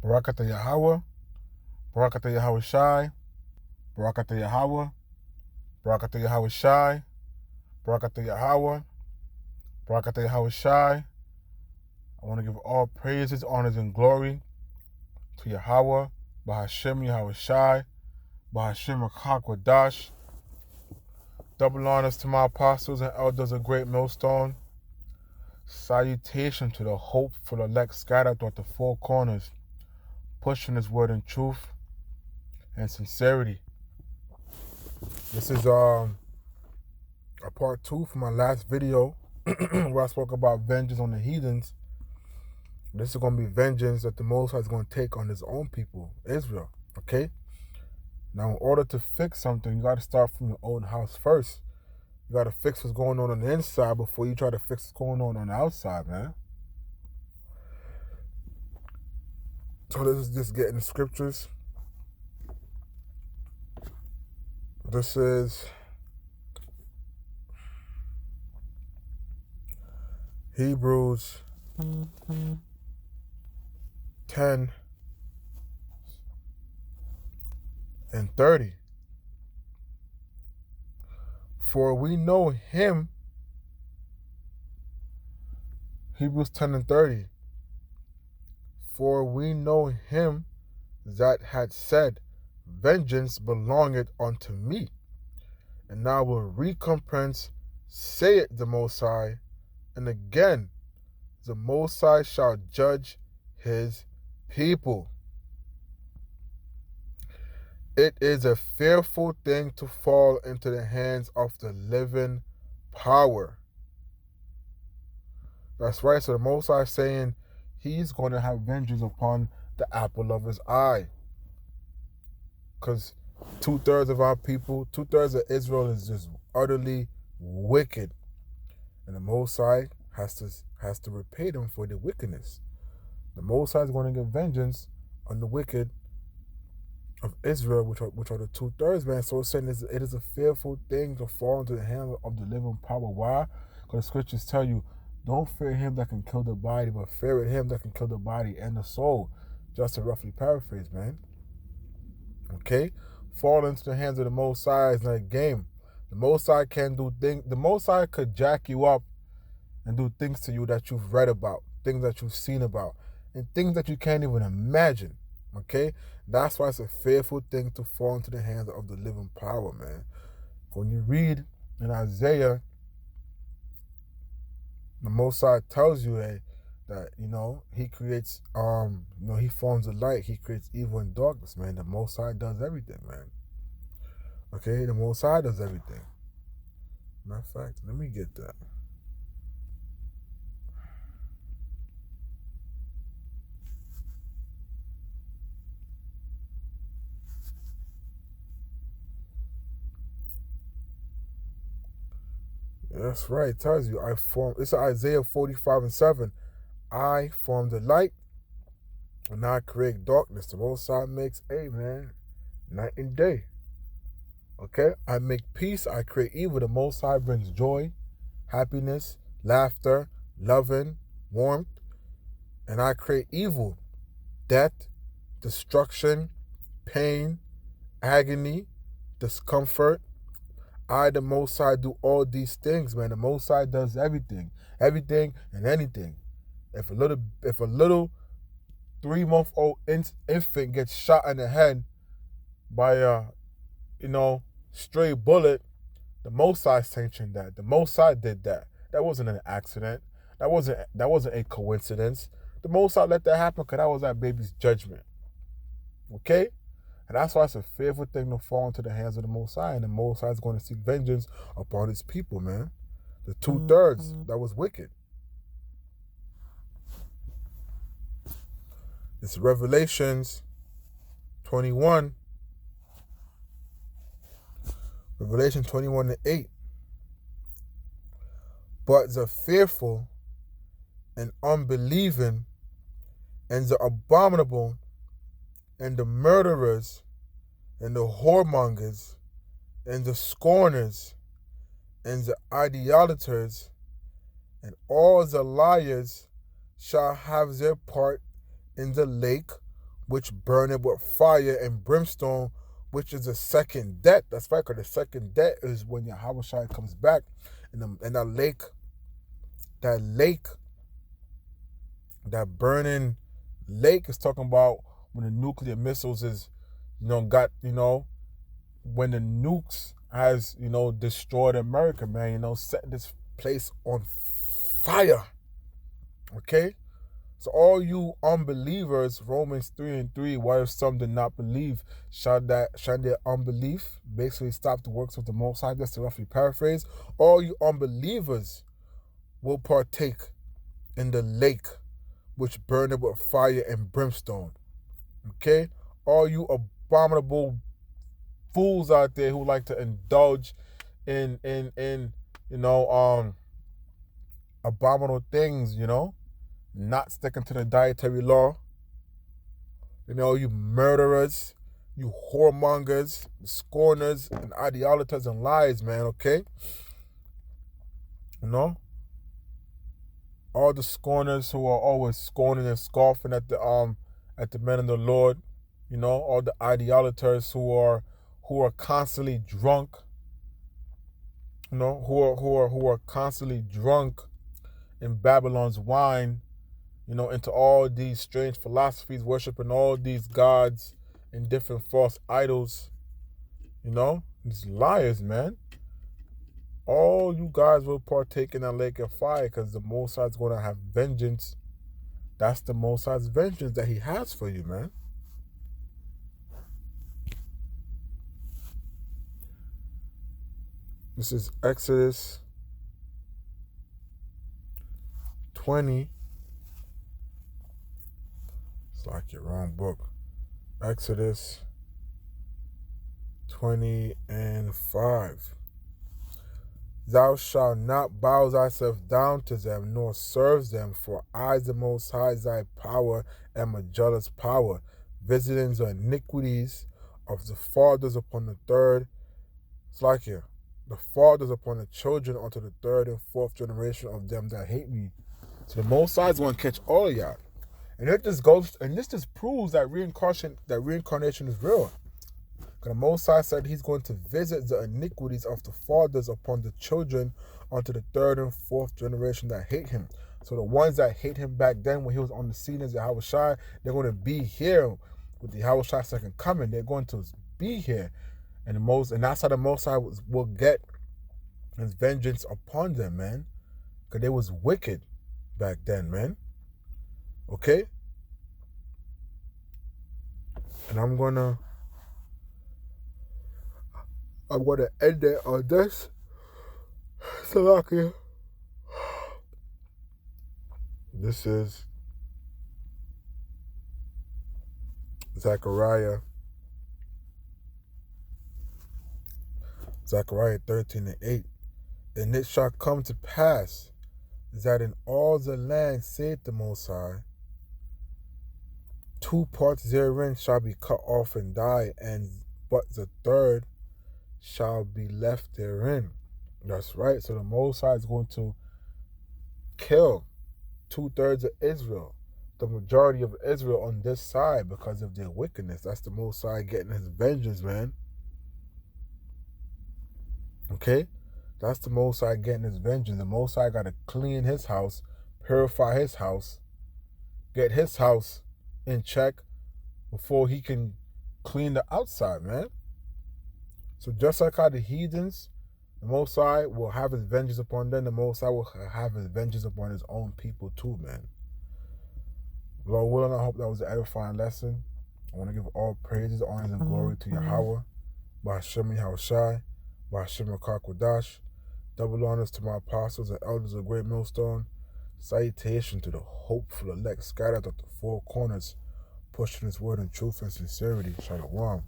Barakatah Yahweh, Barakatah Yahweh Shai, Barakatah Yahweh, Barakatah Yahweh Shai, Barakatah Yahweh, Barakatah Yahweh Shai. I want to give all praises, honors, and glory to Yahweh, Bahashem Yahweh Shai, Bahashem Akakwadash. Double honors to my apostles and elders of Great Millstone. Salutation to the hopeful elect scattered throughout the four corners, pushing His word in truth and sincerity. This is a part 2 from my last video where I spoke about vengeance on the heathens. This is going to be vengeance that the Most High is going to take on His own people, Israel. Okay? Now, in order to fix something, you got to start from your own house first. You got to fix what's going on the inside before you try to fix what's going on the outside, man. So let's just get in the scriptures. This is Hebrews 10 and 30. For we know Him, Hebrews 10 and 30. For we know Him that had said, vengeance belongeth unto me, and I will recompense, saith the Most High. And again, the Most High shall judge His people. It is a fearful thing to fall into the hands of the living power. That's right. So the Most High is saying He's going to have vengeance upon the apple of His eye. Because 2/3 of our people, 2/3 of Israel is just utterly wicked. And the Most High has to repay them for their wickedness. The Most High is going to get vengeance on the wicked of Israel, which are the 2/3, man. So it's saying it is a fearful thing to fall into the hands of the living power. Why? Because the scriptures tell you, don't fear him that can kill the body, but fear him that can kill the body and the soul. Just to roughly paraphrase, man. Okay? Fall into the hands of the Most High is not a game. The Most High can do things. The Most High could jack you up and do things to you that you've read about, things that you've seen about, and things that you can't even imagine. Okay? That's why it's a fearful thing to fall into the hands of the living power, man. When you read in Isaiah, the Most High tells you that He creates, He forms the light, He creates evil and darkness, man. The Most High does everything, man. Okay? The Most High does everything. Matter of fact, let me get that. That's right. It tells you, it's Isaiah 45:7. I form the light, and I create darkness. The Most High makes, night and day. Okay? I make peace, I create evil. The Most High brings joy, happiness, laughter, loving, warmth. And I create evil, death, destruction, pain, agony, discomfort. I, the Most High, do all these things, man. The Most High does everything and anything. If a little 3-month-old infant gets shot in the head by a, stray bullet, the Most High sanctioned that. The Most High did that. That wasn't an accident. That wasn't a coincidence. The Most High let that happen because that was that baby's judgment. Okay? And that's why it's a fearful thing to fall into the hands of the Most High. And the Most High is going to seek vengeance upon His people, man. The 2/3 that was wicked. It's Revelations 21. Revelation 21:8. But the fearful and unbelieving and the abominable and the murderers and the whoremongers and the scorners and the idolaters and all the liars shall have their part in the lake which burneth with fire and brimstone, which is the second death. That's right, because the second death is when Yahweh Shai comes back, and that lake, that burning lake is talking about when the nuclear missiles is, when the nukes has, destroyed America, man, set this place on fire. Okay? So all you unbelievers, Romans 3:3, why if some did not believe, shall their unbelief basically stop the works of the Most High? Just to roughly paraphrase, all you unbelievers will partake in the lake which burneth with fire and brimstone. Okay? All you abominable fools out there who like to indulge in abominable things, not sticking to the dietary law. You murderers, you whoremongers, scorners, and idolaters and liars, man, okay? All the scorners who are always scorning and scoffing at the men of the Lord, all the idolaters who are constantly drunk, who are constantly drunk in Babylon's wine, into all these strange philosophies, worshiping all these gods and different false idols, these liars, man. All you guys will partake in that lake of fire, because the Most High is going to have vengeance. That's the Most High's vengeance that he has for you, man. This is Exodus 20. It's like your wrong book. Exodus 20:5. Thou shalt not bow thyself down to them, nor serve them, for I, the Most High, thy power, am a jealous power, visiting the iniquities of the fathers upon the third. It's like here. The fathers upon the children unto the third and fourth generation of them that hate me. So the Most High is going to catch all of y'all. And this just proves that reincarnation is real. Because the Most High said he's going to visit the iniquities of the fathers upon the children unto the third and fourth generation that hate him. So the ones that hate him back then when he was on the scene as Yahweh Shai, they're going to be here with the Yahweh Shai second coming. They're going to be here. And that's how the Most High will get his vengeance upon them, man. Because they was wicked back then, man. Okay? And I'm gonna end it on this. Salakia. This is Zechariah 13:8. And it shall come to pass that in all the land, saith the Most High, 2 parts therein shall be cut off and die, but the third shall be left therein. That's right. So the Most High is going to kill 2/3 of Israel, the majority of Israel on this side, because of their wickedness. That's the Most High getting his vengeance, man. Okay? That's the Most High getting his vengeance. The Most High got to clean his house, purify his house, get his house in check before he can clean the outside, man. So just like how the heathens, the Most High will have his vengeance upon them, the Most High will have his vengeance upon his own people too, man. Lord willing, I hope that was an edifying lesson. I want to give all praises, honors, and glory to Yahweh, Ba'ashem Yahushai, Ba'ashem Akakwadash. Double honors to my apostles and elders of Great Millstone. Salutation to the hopeful elect scattered at the four corners, pushing his word in truth and sincerity. Shalom.